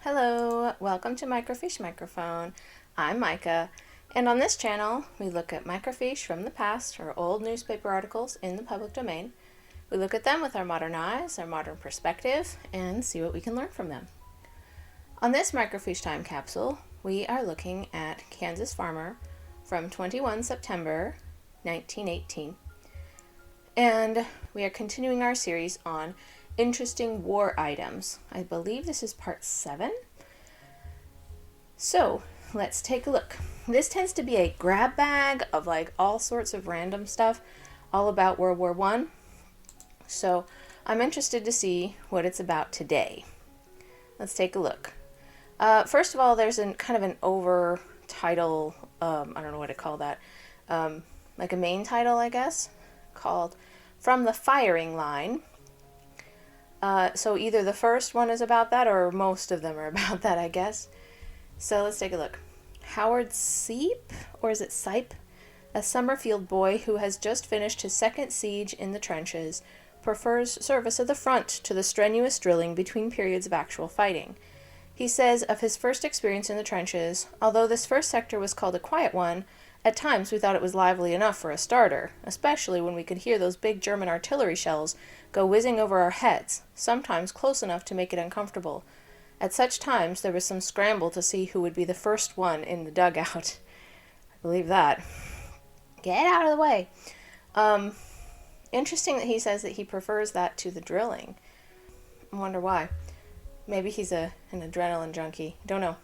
Hello, welcome to Microfiche Microphone. I'm Micah, and on this channel we look at microfiche from the past or old newspaper articles in the public domain. We look at them with our modern eyes, our modern perspective, and see what we can learn from them. On this microfiche time capsule, we are looking at Kansas Farmer from 21 September 1918. And we are continuing our series on interesting war items. I believe this is part 7. So let's take a look. This tends to be a grab bag of like all sorts of random stuff all about World War I. So I'm interested to see what it's about today. Let's take a look. First of all, there's kind of an over title, I don't know what to call that, like a main title, I guess, called From the Firing Line. So either the first one is about that or most of them are about that, I guess. So let's take a look. Howard Seep, or is it Sipe? A Summerfield boy who has just finished his second siege in the trenches, prefers service at the front to the strenuous drilling between periods of actual fighting. He says of his first experience in the trenches, although this first sector was called a quiet one, at times we thought it was lively enough for a starter, especially when we could hear those big German artillery shells go whizzing over our heads, sometimes close enough to make it uncomfortable. At such times there was some scramble to see who would be the first one in the dugout. I believe that. Get out of the way. Interesting that he says that he prefers that to the drilling. I wonder why. Maybe he's an adrenaline junkie. Don't know.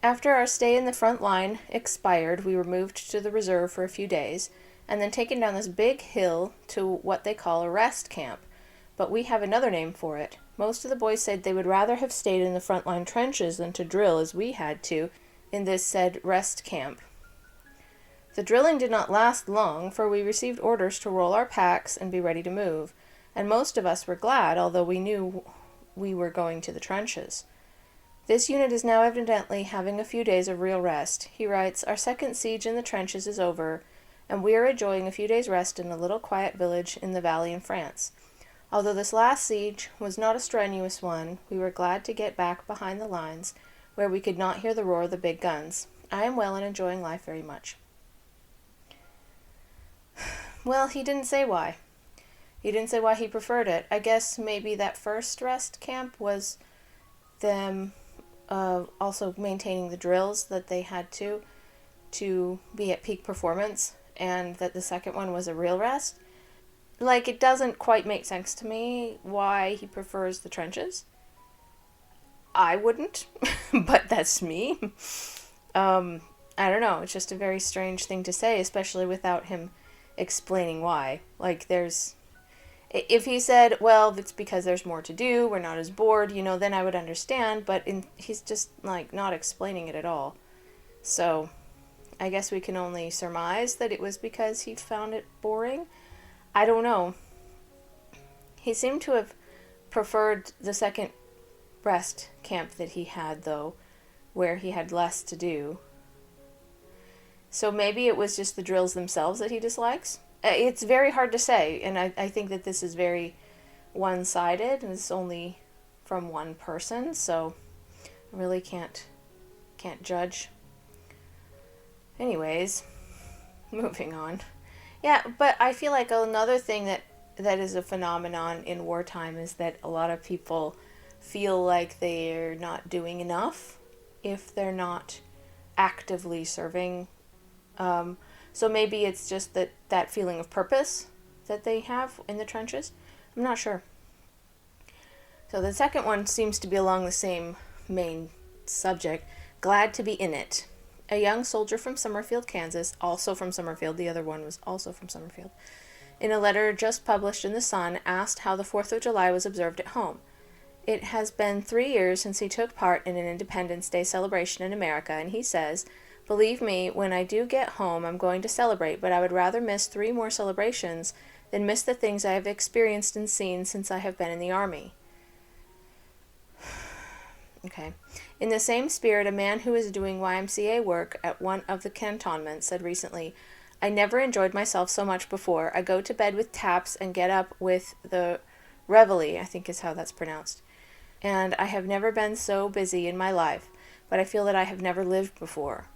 After our stay in the front line expired, we were moved to the reserve for a few days, and then taken down this big hill to what they call a rest camp. But we have another name for it. Most of the boys said they would rather have stayed in the front line trenches than to drill as we had to in this said rest camp. The drilling did not last long, for we received orders to roll our packs and be ready to move, and most of us were glad, although we knew we were going to the trenches. This unit is now evidently having a few days of real rest. He writes, our second siege in the trenches is over, and we are enjoying a few days' rest in a little quiet village in the valley in France. Although this last siege was not a strenuous one, we were glad to get back behind the lines, where we could not hear the roar of the big guns. I am well and enjoying life very much. Well, he didn't say why. He didn't say why he preferred it. I guess maybe that first rest camp was them also maintaining the drills that they had to be at peak performance, and that the second one was a real rest. Like, it doesn't quite make sense to me why he prefers the trenches. I wouldn't, but that's me. I don't know, it's just a very strange thing to say, especially without him explaining why. Like, if he said, well, it's because there's more to do, we're not as bored, then I would understand, but he's just, like, not explaining it at all. So, I guess we can only surmise that it was because he found it boring. I don't know. He seemed to have preferred the second rest camp that he had, though, where he had less to do. So maybe it was just the drills themselves that he dislikes. It's very hard to say, and I think that this is very one-sided, and it's only from one person, so I really can't judge. Anyways, moving on. Yeah, but I feel like another thing that is a phenomenon in wartime is that a lot of people feel like they're not doing enough if they're not actively serving. So maybe it's just that feeling of purpose that they have in the trenches. I'm not sure. So the second one seems to be along the same main subject. Glad to be in it. A young soldier from Summerfield, Kansas, also from Summerfield, the other one was also from Summerfield, in a letter just published in The Sun, asked how the 4th of July was observed at home. It has been 3 years since he took part in an Independence Day celebration in America, and he says, believe me, when I do get home, I'm going to celebrate, but I would rather miss 3 more celebrations than miss the things I have experienced and seen since I have been in the Army. Okay. In the same spirit, a man who is doing YMCA work at one of the cantonments said recently, I never enjoyed myself so much before. I go to bed with taps and get up with the reveille, I think is how that's pronounced. and I have never been so busy in my life, but I feel that I have never lived before.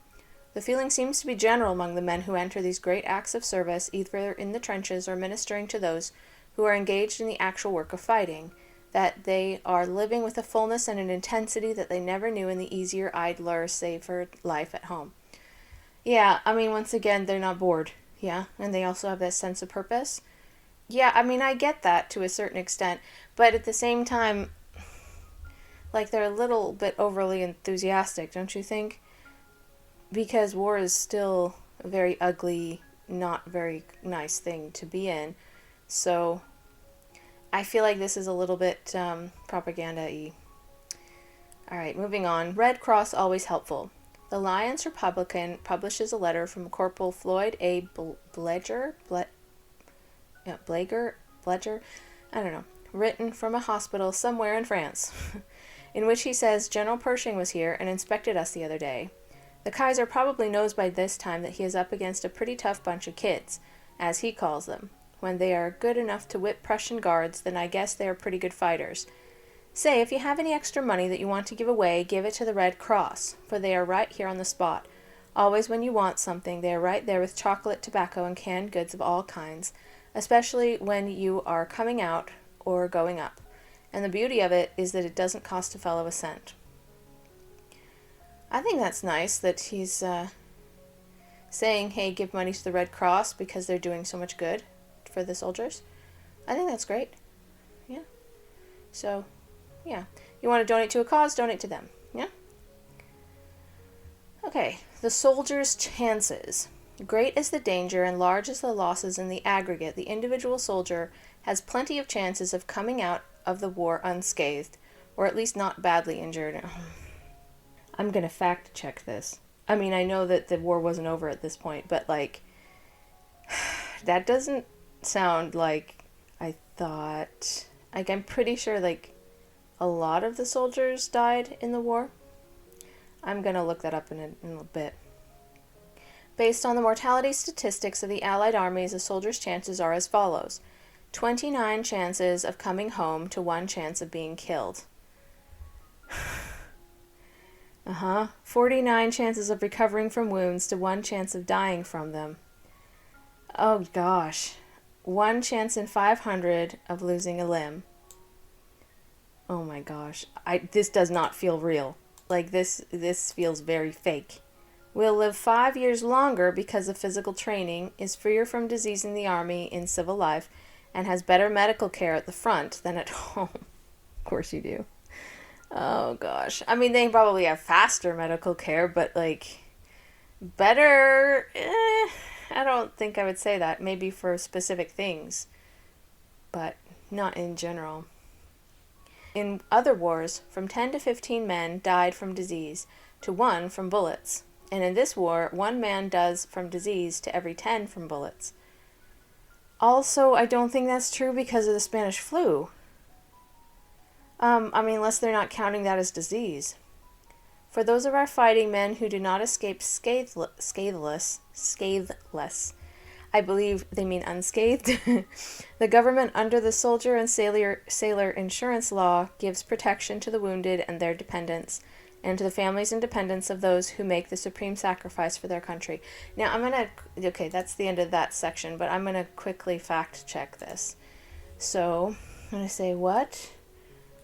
The feeling seems to be general among the men who enter these great acts of service, either in the trenches or ministering to those who are engaged in the actual work of fighting, that they are living with a fullness and an intensity that they never knew in the easier, idler, safer life at home. Yeah, I mean, once again, they're not bored. Yeah, and they also have that sense of purpose. Yeah, I mean, I get that to a certain extent, but at the same time, like, they're a little bit overly enthusiastic, don't you think? Because war is still a very ugly, not very nice thing to be in. So I feel like this is a little bit propaganda-y. Alright, moving on. Red Cross always helpful. The Alliance Republican publishes a letter from Corporal Floyd A. Bledger? Bledger? I don't know. Written from a hospital somewhere in France, in which he says General Pershing was here and inspected us the other day. The Kaiser probably knows by this time that he is up against a pretty tough bunch of kids, as he calls them. When they are good enough to whip Prussian guards, then I guess they are pretty good fighters. Say, if you have any extra money that you want to give away, give it to the Red Cross, for they are right here on the spot. Always when you want something, they are right there with chocolate, tobacco, and canned goods of all kinds, especially when you are coming out or going up. And the beauty of it is that it doesn't cost a fellow a cent. I think that's nice that he's saying, hey, give money to the Red Cross because they're doing so much good for the soldiers. I think that's great. Yeah. So, yeah. You want to donate to a cause, donate to them. Yeah? Okay. The soldiers' chances. Great is the danger and large as the losses in the aggregate, the individual soldier has plenty of chances of coming out of the war unscathed, or at least not badly injured. I'm going to fact check this. I mean, I know that the war wasn't over at this point, but, like, that doesn't sound like I thought. Like, I'm pretty sure, like, a lot of the soldiers died in the war. I'm going to look that up in a bit. Based on the mortality statistics of the Allied armies, a soldier's chances are as follows. 29 chances of coming home to 1 chance of being killed. 49 chances of recovering from wounds to 1 chance of dying from them. Oh gosh. 1 chance in 500 of losing a limb. Oh my gosh. This does not feel real. Like, this feels very fake. Will live 5 years longer because of physical training, is freer from disease in the army, in civil life, and has better medical care at the front than at home. Of course you do. Oh gosh. I mean, they probably have faster medical care, but, like, better, I don't think I would say that. Maybe for specific things, but not in general. In other wars, from 10 to 15 men died from disease to 1 from bullets. And in this war, 1 man does from disease to every 10 from bullets. Also, I don't think that's true because of the Spanish flu. I mean, unless they're not counting that as disease. For those of our fighting men who do not escape scatheless, I believe they mean unscathed, the government under the soldier and sailor insurance law gives protection to the wounded and their dependents, and to the families and dependents of those who make the supreme sacrifice for their country. Now, okay, that's the end of that section, but I'm going to quickly fact check this. So, I'm going to say, what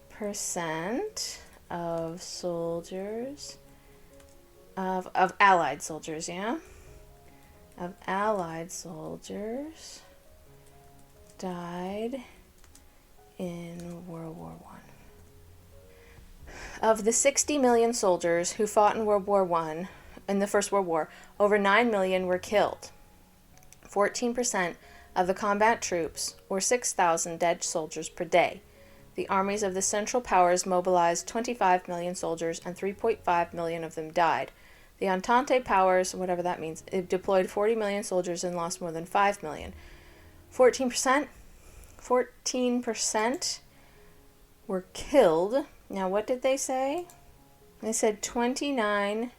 percent of soldiers, of Allied soldiers, yeah? Of Allied soldiers died in World War I. Of the 60 million soldiers who fought in World War I, in the First World War, over 9 million were killed. 14% of the combat troops, or 6,000 dead soldiers per day. The armies of the Central Powers mobilized 25 million soldiers, and 3.5 million of them died. The Entente Powers, whatever that means, deployed 40 million soldiers and lost more than 5 million. 14%? 14% were killed. Now, what did they say? They said 29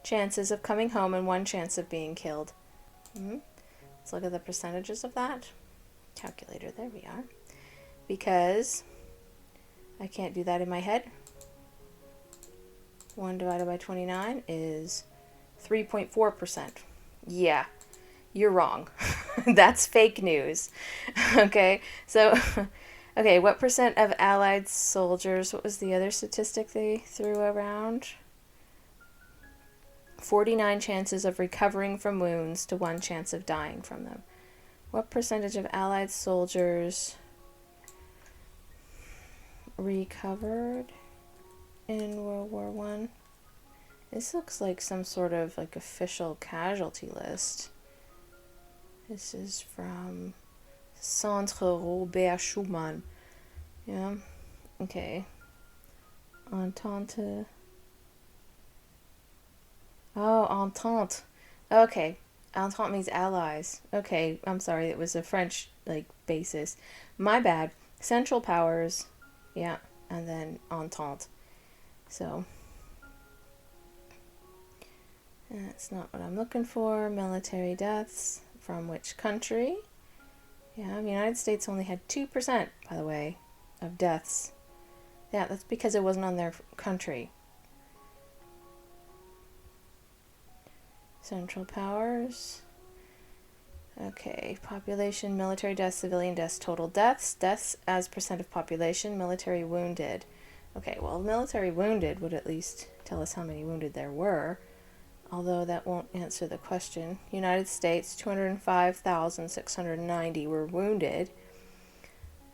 chances of coming home and 1 chance of being killed. Let's look at the percentages of that. Calculator, there we are. Because I can't do that in my head. 1 divided by 29 is 3.4%. Yeah, you're wrong. That's fake news. Okay, so, okay, what percent of Allied soldiers, what was the other statistic they threw around? 49 chances of recovering from wounds to 1 chance of dying from them. What percentage of Allied soldiers recovered in World War One? This looks like some sort of like official casualty list. This is from Centre Robert Schumann. Yeah. Okay. Entente. Oh, Entente. Okay. Entente means allies. Okay, I'm sorry, it was a French like basis. My bad. Central Powers. Yeah, and then Entente. So that's not what I'm looking for. Military deaths from which country? Yeah, the United States only had 2%, by the way, of deaths. Yeah, that's because it wasn't on their country. Central Powers. Okay, population, military deaths, civilian deaths, total deaths. Deaths as percent of population, military wounded. Okay, well, military wounded would at least tell us how many wounded there were, although that won't answer the question. United States, 205,690 were wounded.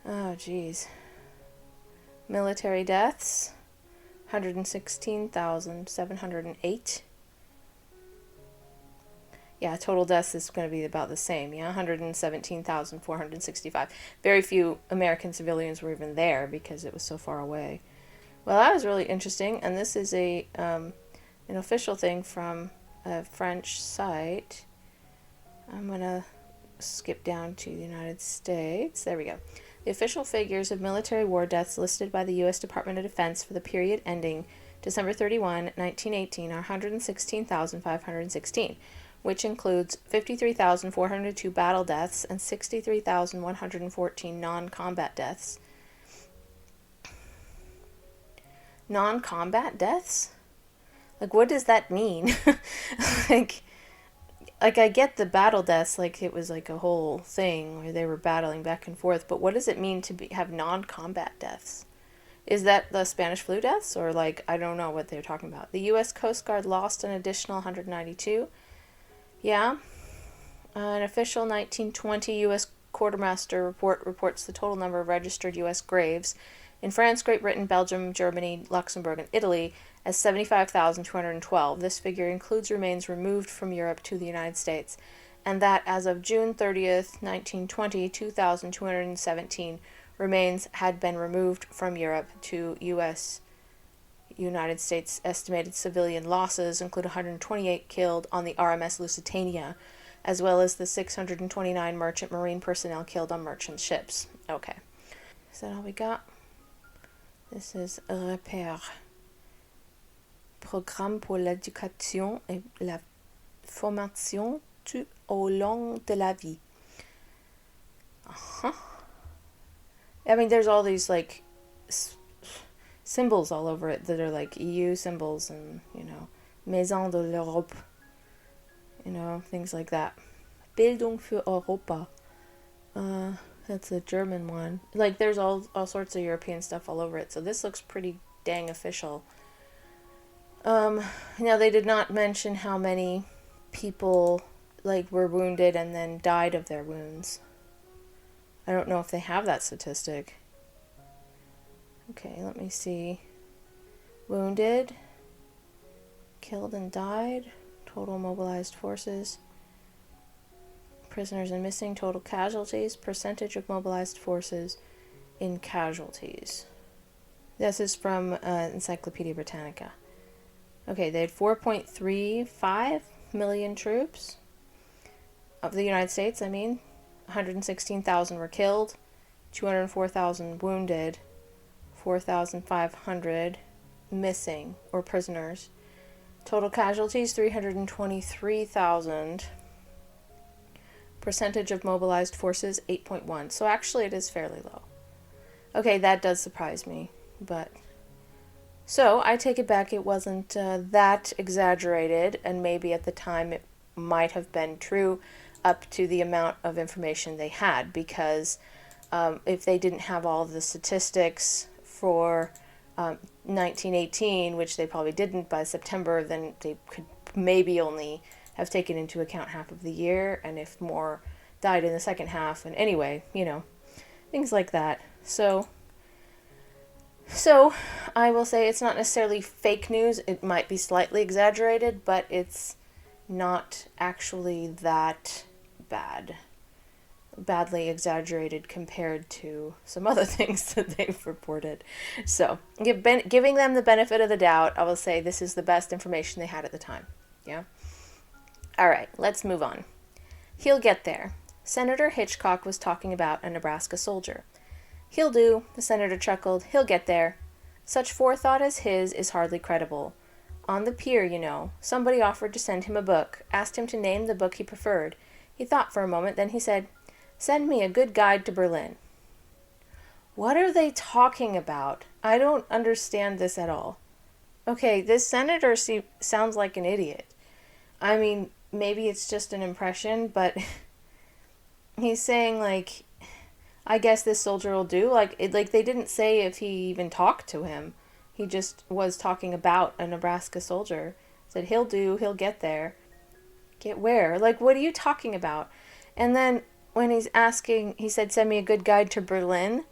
Oh, geez. Military deaths, 116,708. Yeah, total deaths is going to be about the same. Yeah, 117,465. Very few American civilians were even there because it was so far away. Well, that was really interesting, and this is an official thing from a French site. I'm going to skip down to the United States. There we go. The official figures of military war deaths listed by the U.S. Department of Defense for the period ending December 31, 1918 are 116,516, which includes 53,402 battle deaths and 63,114 non-combat deaths. Non-combat deaths? Like, what does that mean? like I get the battle deaths, like it was like a whole thing where they were battling back and forth, but what does it mean to have non-combat deaths? Is that the Spanish flu deaths, or like, I don't know what they're talking about. The U.S. Coast Guard lost an additional 192. Yeah. An official 1920 U.S. Quartermaster report reports the total number of registered U.S. graves in France, Great Britain, Belgium, Germany, Luxembourg, and Italy as 75,212. This figure includes remains removed from Europe to the United States, and that as of June 30th, 1920, 2,217 remains had been removed from Europe to United States. Estimated civilian losses include 128 killed on the RMS Lusitania, as well as the 629 merchant marine personnel killed on merchant ships. Okay. Is that all we got? This is Repère. Programme pour l'éducation et la formation tout au long de la vie. Uh-huh. I mean, there's all these, like, symbols all over it that are, like, EU symbols and, Maison de l'Europe, things like that. Bildung für Europa. That's a German one. Like, there's all sorts of European stuff all over it, so this looks pretty dang official. Now, they did not mention how many people, like, were wounded and then died of their wounds. I don't know if they have that statistic. Okay, let me see. Wounded, killed and died, total mobilized forces, prisoners and missing, total casualties, percentage of mobilized forces in casualties. This is from Encyclopedia Britannica. Okay, they had 4.35 million troops of the United States, 116,000 were killed, 204,000 wounded, 4,500 missing or prisoners. Total casualties, 323,000. Percentage of mobilized forces, 8.1. So actually it is fairly low. Okay, that does surprise me. But so I take it back. It wasn't that exaggerated, and maybe at the time it might have been true up to the amount of information they had, because if they didn't have all of the statistics for 1918, which they probably didn't by September, then they could maybe only have taken into account half of the year, and if more died in the second half, and anyway, things like that. So I will say it's not necessarily fake news. It might be slightly exaggerated, but it's not actually that badly exaggerated compared to some other things that they've reported. So, giving them the benefit of the doubt, I will say this is the best information they had at the time. Yeah? All right, let's move on. He'll get there. Senator Hitchcock was talking about a Nebraska soldier. He'll do, the senator chuckled. He'll get there. Such forethought as his is hardly credible. On the pier, somebody offered to send him a book, asked him to name the book he preferred. He thought for a moment, then he said, "Send me a good guide to Berlin." What are they talking about? I don't understand this at all. Okay, this senator sounds like an idiot. I mean, maybe it's just an impression, but he's saying, I guess this soldier will do. They didn't say if he even talked to him. He just was talking about a Nebraska soldier. Said he'll do, he'll get there. Get where? What are you talking about? And then when he's asking, he said, "Send me a good guide to Berlin."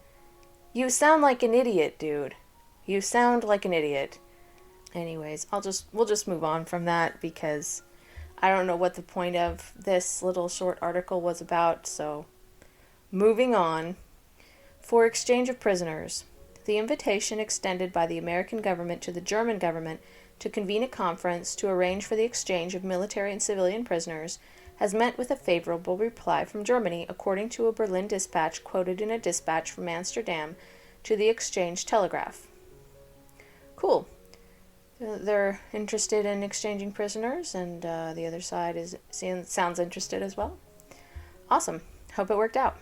You sound like an idiot, dude. You sound like an idiot. Anyways, we'll just move on from that, because I don't know what the point of this little short article was about, so moving on. For exchange of prisoners. The invitation extended by the American government to the German government to convene a conference to arrange for the exchange of military and civilian prisoners has met with a favorable reply from Germany, according to a Berlin dispatch quoted in a dispatch from Amsterdam to the Exchange Telegraph. Cool. They're interested in exchanging prisoners, and the other side sounds interested as well. Awesome. Hope it worked out.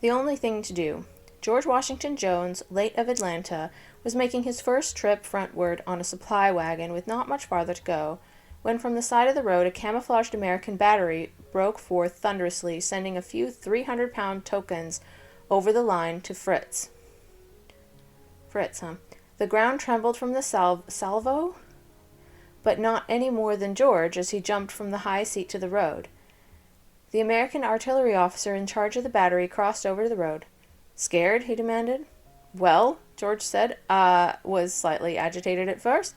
The only thing to do. George Washington Jones, late of Atlanta, was making his first trip frontward on a supply wagon with not much farther to go, when from the side of the road a camouflaged American battery broke forth thunderously, sending a few 300-pound tokens over the line to Fritz. Fritz, huh? The ground trembled from the salvo, but not any more than George as he jumped from the high seat to the road. The American artillery officer in charge of the battery crossed over to the road. "Scared?" he demanded. "Well," George said, was slightly agitated at first.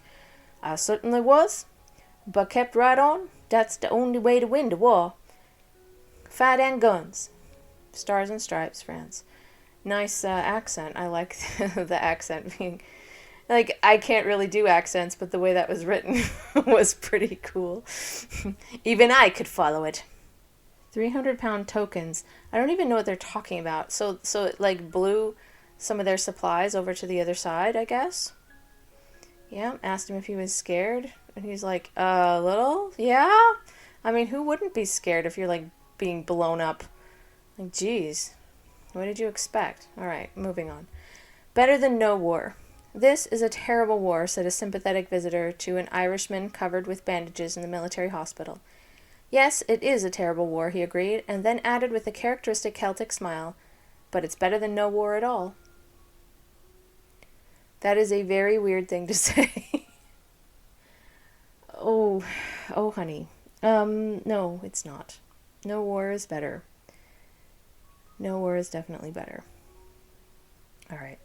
"I certainly was, but kept right on. That's the only way to win the war. Fight and guns." Stars and Stripes, France. Nice accent. I like the accent being... I can't really do accents, but the way that was written was pretty cool. Even I could follow it. 300-pound tokens. I don't even know what they're talking about. So it blew some of their supplies over to the other side, I guess. Yeah, asked him if he was scared. And he's like, a little? Yeah? I mean, who wouldn't be scared if you're, being blown up? Geez. What did you expect? All right, moving on. Better than no war. "This is a terrible war," said a sympathetic visitor to an Irishman covered with bandages in the military hospital. "Yes, it is a terrible war," he agreed, and then added with a characteristic Celtic smile, "but it's better than no war at all." That is a very weird thing to say. Oh, honey. No, it's not. No war is better. No war is definitely better. All right.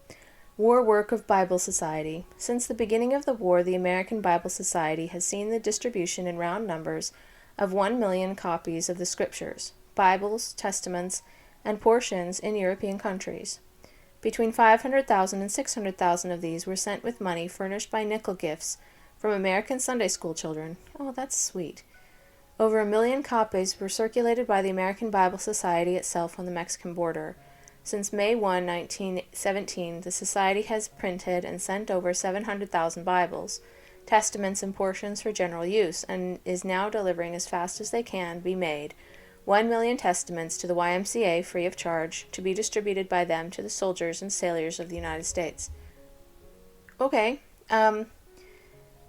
War Work of Bible Society. Since the beginning of the war, the American Bible Society has seen the distribution in round numbers of 1 million copies of the Scriptures, Bibles, Testaments, and portions in European countries. Between 500,000 and 600,000 of these were sent with money furnished by nickel gifts from American Sunday school children. Oh, that's sweet. Over 1 million copies were circulated by the American Bible Society itself on the Mexican border. Since May 1, 1917, the Society has printed and sent over 700,000 Bibles, Testaments, and portions for general use, and is now delivering as fast as they can be made 1 million Testaments to the YMCA free of charge, to be distributed by them to the soldiers and sailors of the United States. Okay.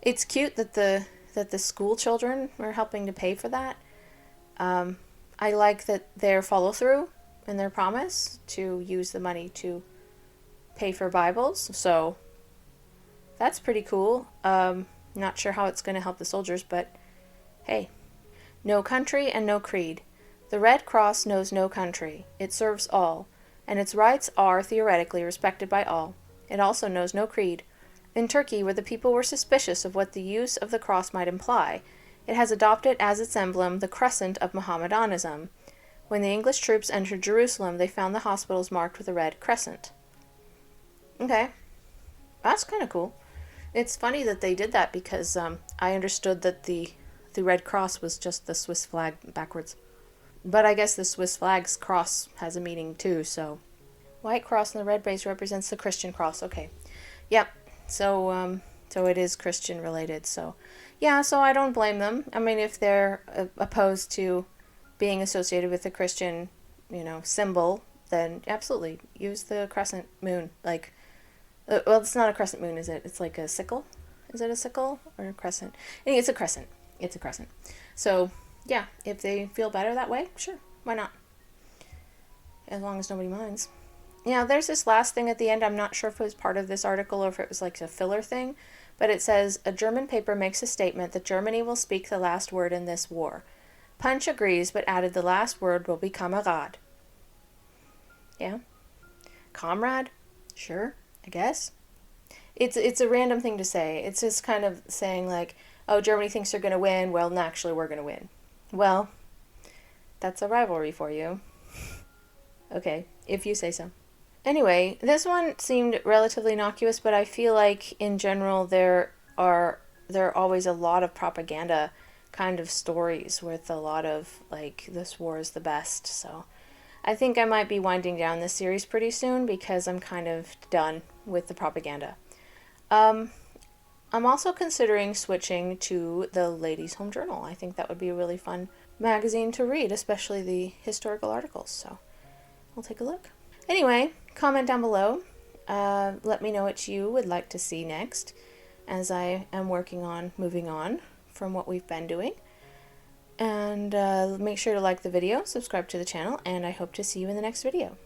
It's cute that the school children are helping to pay for that. I like that their follow through and their promise to use the money to pay for Bibles. So that's pretty cool. Not sure how it's going to help the soldiers, but hey. No country and no creed. The Red Cross knows no country. It serves all, and its rights are, theoretically, respected by all. It also knows no creed. In Turkey, where the people were suspicious of what the use of the cross might imply, it has adopted as its emblem the crescent of Mohammedanism. When the English troops entered Jerusalem, they found the hospitals marked with a red crescent. Okay, that's kind of cool. It's funny that they did that because I understood that the Red Cross was just the Swiss flag backwards. But I guess the Swiss flag's cross has a meaning too, so. White cross and the red base represents the Christian cross. Okay. Yep. So it is Christian related. So, yeah, so I don't blame them. I mean, if they're opposed to being associated with the Christian, symbol, then absolutely use the crescent moon. Like, well, it's not a crescent moon, is it? It's like a sickle. Is it a sickle or a crescent? I think it's a crescent. It's a crescent. So, yeah, if they feel better that way, sure, why not? As long as nobody minds. Yeah, there's this last thing at the end. I'm not sure if it was part of this article or if it was like a filler thing, but it says, a German paper makes a statement that Germany will speak the last word in this war. Punch agrees, but added the last word will be Kamerad. Yeah? Comrade? Sure, I guess. It's a random thing to say. It's just kind of saying like, oh, Germany thinks they're going to win. Well, actually, we're going to win. Well, that's a rivalry for you. Okay, if you say so. Anyway, this one seemed relatively innocuous, but I feel like in general there are always a lot of propaganda kind of stories with a lot of like this war is the best. So I think I might be winding down this series pretty soon because I'm kind of done with the propaganda. I'm also considering switching to the Ladies' Home Journal. I think that would be a really fun magazine to read, especially the historical articles. So we'll take a look. Anyway, comment down below. Let me know what you would like to see next, as I am working on moving on from what we've been doing. And make sure to like the video, subscribe to the channel, and I hope to see you in the next video.